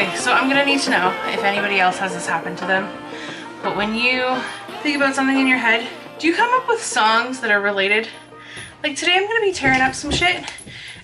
Okay, so I'm gonna need to know if anybody else has this happen to them. But when you think about something in your head, do you come up with songs that are related? Like today I'm gonna be tearing up some shit,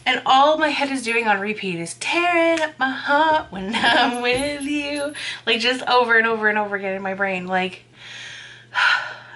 and all my head is doing on repeat is tearing up my heart when I'm with you. Like just over and over and over again in my brain. Like,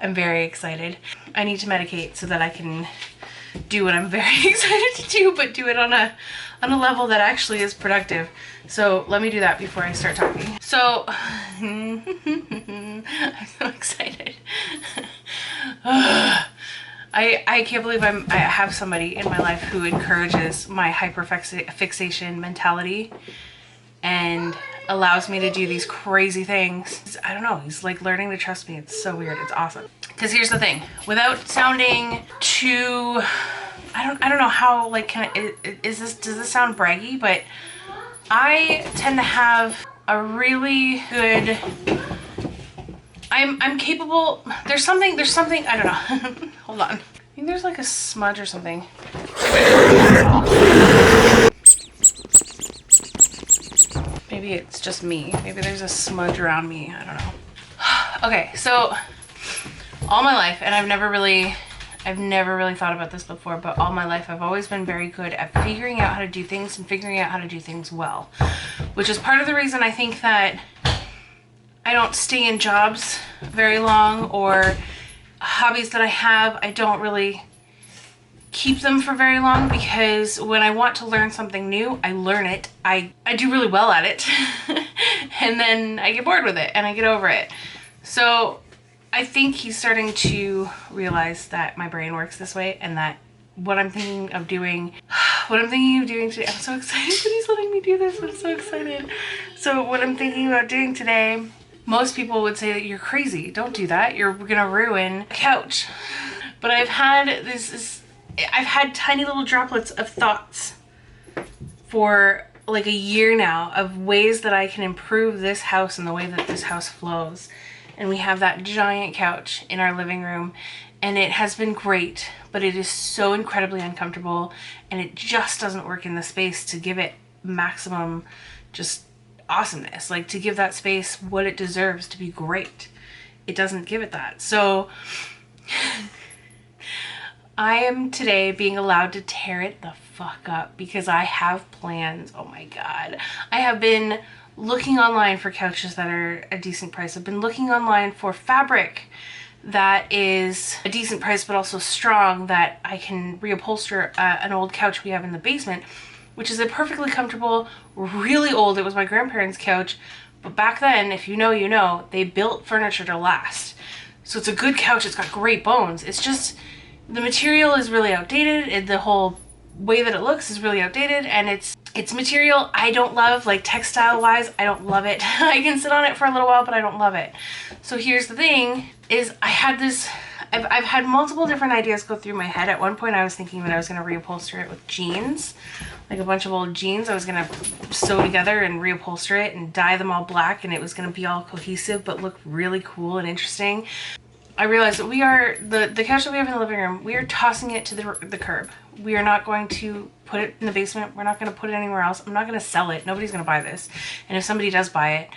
I'm very excited. I need to medicate so that I can do what I'm very excited to do, but do it on a level that actually is productive. So let me do that before I start talking. So I'm so excited. I can't believe I have somebody in my life who encourages my hyper-fixation mentality and allows me to do these crazy things. I don't know, he's like learning to trust me. It's so weird. It's awesome. Because here's the thing, without sounding too, I don't know how, like, does this sound braggy? But I tend to have a really good, I'm capable, there's something, I don't know. Hold on. I think there's like a smudge or something. Maybe it's just me. Maybe there's a smudge around me. I don't know. Okay, so all my life, and I've never really thought about this before, but all my life I've always been very good at figuring out how to do things and figuring out how to do things well, which is part of the reason I think that I don't stay in jobs very long, or hobbies that I have, I don't really keep them for very long, because when I want to learn something new, I learn it. I do really well at it and then I get bored with it and I get over it. So I think he's starting to realize that my brain works this way, and that what I'm thinking of doing today, I'm so excited that he's letting me do this. I'm so excited. So what I'm thinking about doing today, most people would say that you're crazy. Don't do that. You're gonna ruin a couch. But I've had tiny little droplets of thoughts for like a year now of ways that I can improve this house and the way that this house flows. And we have that giant couch in our living room, and it has been great, but it is so incredibly uncomfortable, and it just doesn't work in the space to give it maximum just awesomeness, like to give that space what it deserves to be great. It doesn't give it that. So I am today being allowed to tear it the fuck up because I have plans. Oh my god. I have been looking online for couches that are a decent price. I've been looking online for fabric that is a decent price but also strong, that I can reupholster an old couch we have in the basement, which is a perfectly comfortable, really old, it was my grandparents' couch, but back then, if you know, you know, they built furniture to last. So it's a good couch, it's got great bones. It's just, the material is really outdated, the whole way that it looks is really outdated, and it's material I don't love, like textile wise, I don't love it. I can sit on it for a little while, but I don't love it. So here's the thing, is I've had multiple different ideas go through my head. At one point I was thinking that I was going to reupholster it with jeans, like a bunch of old jeans. I was going to sew together and reupholster it and dye them all black, and it was going to be all cohesive but look really cool and interesting. I realized that we are, the couch that we have in the living room, we are tossing it to the curb. We are not going to put it in the basement. We're not going to put it anywhere else. I'm not going to sell it. Nobody's going to buy this. And if somebody does buy it,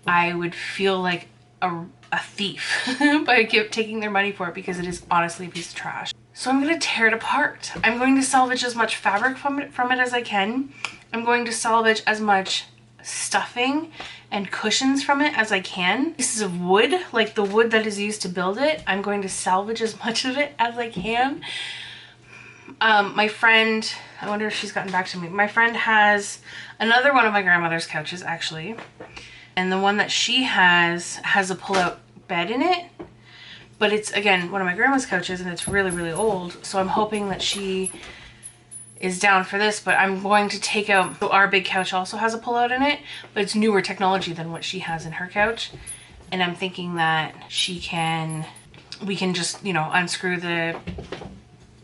I would feel like a thief by taking their money for it, because it is honestly a piece of trash. So I'm going to tear it apart. I'm going to salvage as much fabric from it as I can. I'm going to salvage as much stuffing and cushions from it as I can. Pieces of wood, like the wood that is used to build it, I'm going to salvage as much of it as I can. My friend, I wonder if she's gotten back to me. My friend has another one of my grandmother's couches, actually. And the one that she has a pull-out bed in it. But it's, again, one of my grandma's couches, and it's really, really old. So I'm hoping that she is down for this, but I'm going to take out, so our big couch also has a pull-out in it, but it's newer technology than what she has in her couch. And I'm thinking that we can just, you know, unscrew the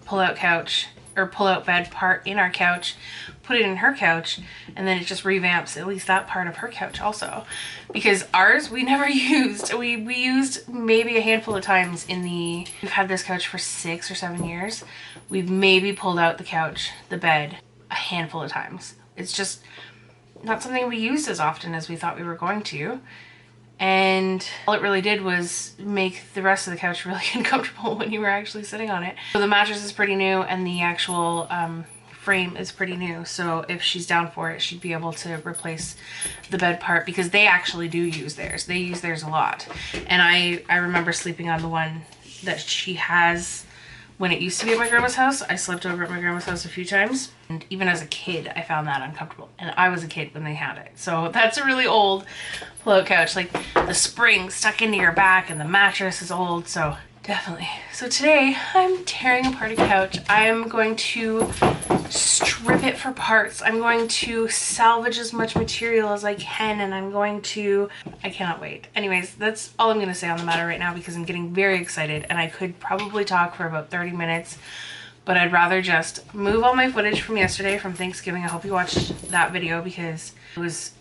pull-out couch or pull-out bed part in our couch, put it in her couch, and then it just revamps at least that part of her couch also. Because ours, we never used. We used maybe a handful of times we've had this couch for 6 or 7 years. We've maybe pulled out the couch, the bed, a handful of times. It's just, not something we used as often as we thought we were going to. And all it really did was make the rest of the couch really uncomfortable when you were actually sitting on it. So the mattress is pretty new, and the actual frame is pretty new. So if she's down for it, she'd be able to replace the bed part, because they actually do use theirs. They use theirs a lot. And I remember sleeping on the one that she has when it used to be at my grandma's house. I slept over at my grandma's house a few times. And even as a kid, I found that uncomfortable. And I was a kid when they had it. So that's a really old pull-out couch. Like, the spring stuck into your back and the mattress is old, so definitely. So today, I'm tearing apart a couch. I'm going to strip it for parts. I'm going to salvage as much material as I can, and I'm going to... I cannot wait. Anyways, that's all I'm going to say on the matter right now, because I'm getting very excited, and I could probably talk for about 30 minutes. But I'd rather just move all my footage from yesterday, from Thanksgiving. I hope you watched that video, because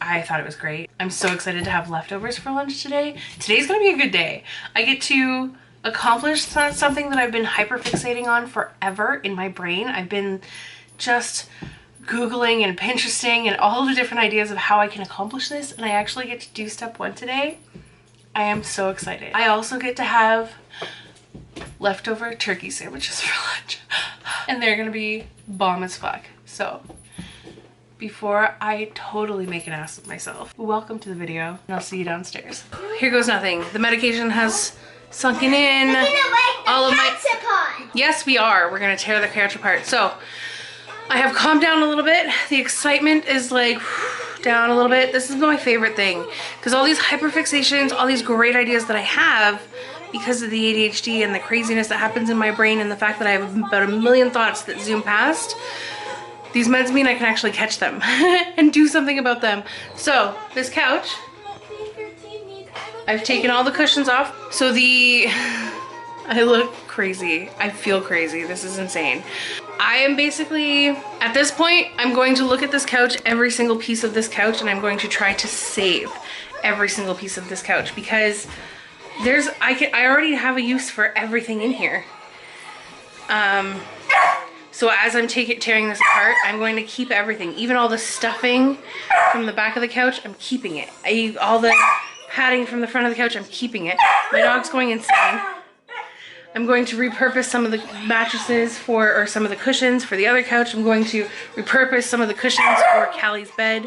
I thought it was great. I'm so excited to have leftovers for lunch today. Today's gonna be a good day. I get to accomplish something that I've been hyper-fixating on forever in my brain. I've been just Googling and Pinteresting and all the different ideas of how I can accomplish this, and I actually get to do step 1 today. I am so excited. I also get to have leftover turkey sandwiches for lunch, and they're gonna be bomb as fuck. So before I totally make an ass of myself, welcome to the video, and I'll see you downstairs. Here goes nothing. The medication has sunken in. All of my... Yes, we are. We're gonna tear the couch apart. So I have calmed down a little bit. The excitement is like down a little bit. This is my favorite thing, because all these hyperfixations, all these great ideas that I have, because of the ADHD and the craziness that happens in my brain, and the fact that I have about a million thoughts that zoom past, these meds mean I can actually catch them and do something about them. So this couch, I've taken all the cushions off. So I look crazy. I feel crazy. This is insane. I am basically, at this point, I'm going to look at this couch, every single piece of this couch, and I'm going to try to save every single piece of this couch, because I already have a use for everything in here. So as I'm tearing this apart, I'm going to keep everything, even all the stuffing from the back of the couch, I'm keeping it. All the padding from the front of the couch, I'm keeping it. My dog's going insane. I'm going to repurpose some of the mattresses or some of the cushions for the other couch. I'm going to repurpose some of the cushions for Callie's bed.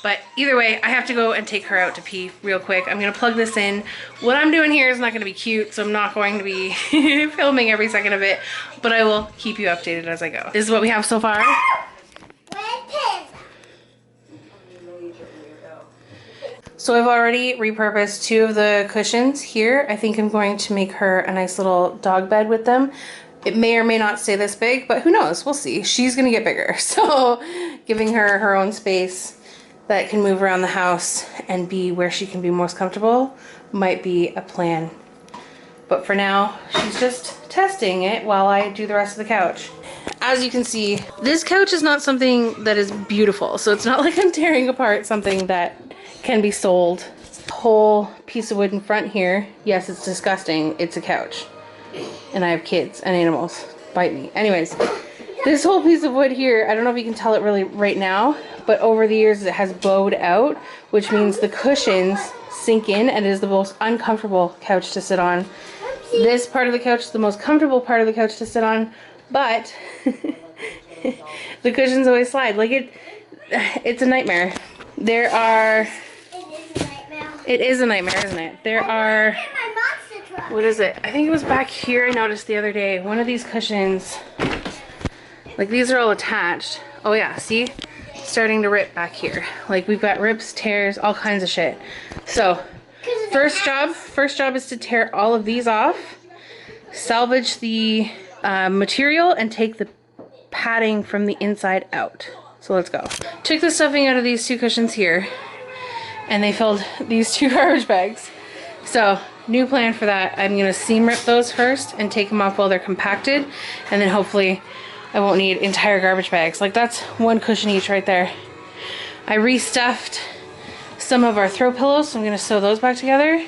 But either way, I have to go and take her out to pee real quick. I'm gonna plug this in. What I'm doing here is not gonna be cute, so I'm not going to be filming every second of it, but I will keep you updated as I go. This is what we have so far. So I've already repurposed 2 of the cushions here. I think I'm going to make her a nice little dog bed with them. It may or may not stay this big, but who knows? We'll see. She's gonna get bigger, so giving her her own space that can move around the house and be where she can be most comfortable might be a plan. But for now, she's just testing it while I do the rest of the couch. As you can see, this couch is not something that is beautiful, so it's not like I'm tearing apart something that can be sold. The whole piece of wood in front here, yes, it's disgusting. It's a couch. And I have kids and animals. Bite me. Anyways, this whole piece of wood here, I don't know if you can tell it really right now, but over the years it has bowed out, which means the cushions sink in, and it is the most uncomfortable couch to sit on. This part of the couch is the most comfortable part of the couch to sit on, but the cushions always slide. Like it's a nightmare. There are... It is a nightmare, isn't it? There are... What is it? I think it was back here I noticed the other day. One of these cushions, like these are all attached. Oh yeah, see? Starting to rip back here. Like we've got rips, tears, all kinds of shit. So first job is to tear all of these off, salvage the material, and take the padding from the inside out. So let's go. Took the stuffing out of these 2 cushions here, and they filled these 2 garbage bags. So new plan for that. I'm gonna seam rip those first and take them off while they're compacted, and then hopefully I won't need entire garbage bags. Like that's 1 cushion each right there. I restuffed some of our throw pillows, so I'm gonna sew those back together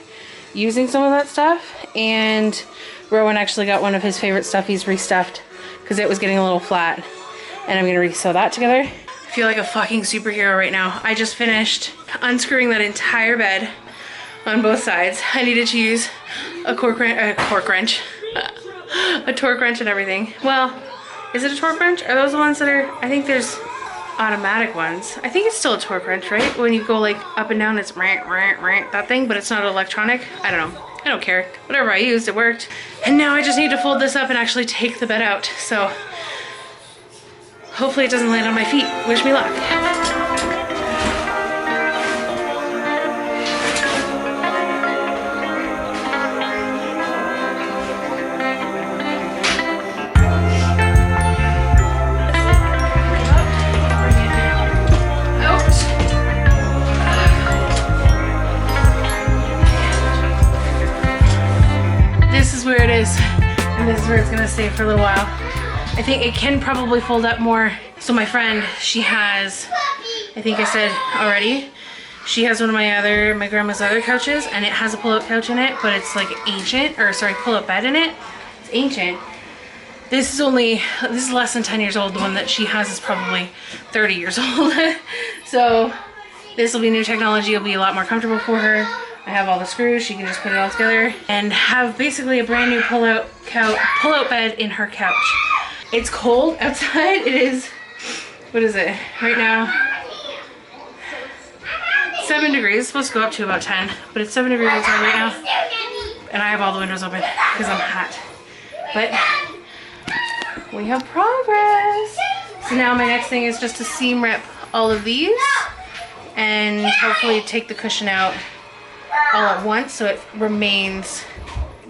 using some of that stuff. And Rowan actually got one of his favorite stuff he's restuffed because it was getting a little flat, and I'm gonna re-sew that together. feel like a fucking superhero right now. I just finished unscrewing that entire bed on both sides. I needed to use a torque wrench and everything. Well, is it a torque wrench? Are those the ones that are, I think there's automatic ones. I think it's still a torque wrench, right? When you go like up and down, it's that thing, but it's not electronic. I don't know. I don't care. Whatever I used, it worked. And now I just need to fold this up and actually take the bed out. So hopefully it doesn't land on my feet. Wish me luck. This is where it is, and this is where it's gonna stay for a little while. I think it can probably fold up more. So my friend, she has, I think I said already, she has one of my grandma's other couches, and it has a pull-out couch in it, but it's like ancient, or sorry, pull-out bed in it. It's ancient. This is less than 10 years old. The one that she has is probably 30 years old. So this will be new technology. It'll be a lot more comfortable for her. I have all the screws. She can just put it all together and have basically a brand new pull-out bed in her couch. It's cold outside. It is, what is it right now? 7 degrees. It's supposed to go up to about 10, but it's 7 degrees outside right now. And I have all the windows open because I'm hot. But we have progress. So now my next thing is just to seam rip all of these and hopefully take the cushion out all at once so it remains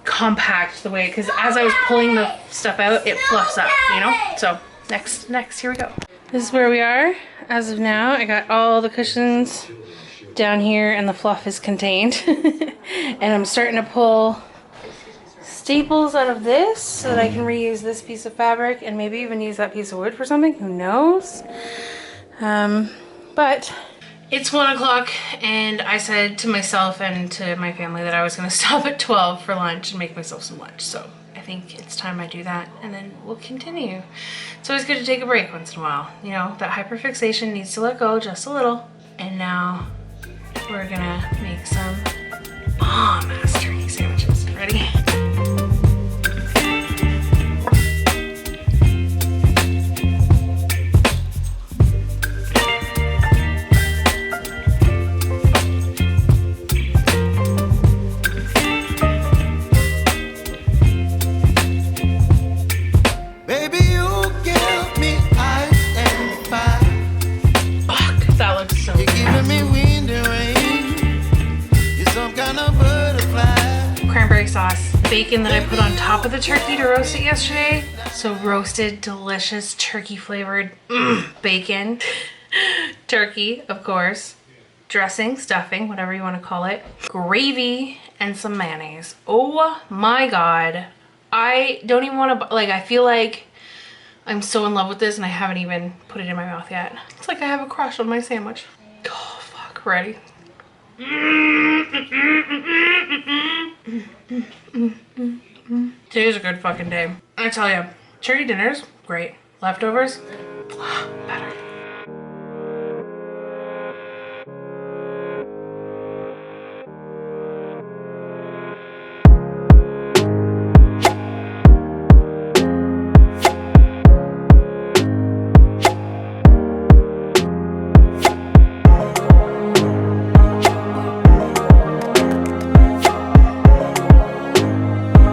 compact the way, because as I was pulling the stuff out, it fluffs up, you know? So next, here we go. This is where we are as of now. I got all the cushions down here and the fluff is contained. And I'm starting to pull staples out of this so that I can reuse this piece of fabric and maybe even use that piece of wood for something, who knows? But it's 1 o'clock and I said to myself and to my family that I was gonna stop at 12 for lunch and make myself some lunch. So I think it's time I do that and then we'll continue. It's always good to take a break once in a while. You know, that hyperfixation needs to let go just a little. And now we're gonna make some bomb-ass turkey sandwiches. Ready? Cranberry sauce, bacon that I put on top of the turkey to roast it yesterday. So roasted, delicious, turkey flavored bacon. Turkey, of course. Dressing, stuffing, whatever you want to call it. Gravy and some mayonnaise. Oh my God. I don't even want to, like, I feel like I'm so in love with this and I haven't even put it in my mouth yet. It's like I have a crush on my sandwich. Oh, fuck, ready? Today's a good fucking day. I tell you, turkey dinner's great. Leftovers,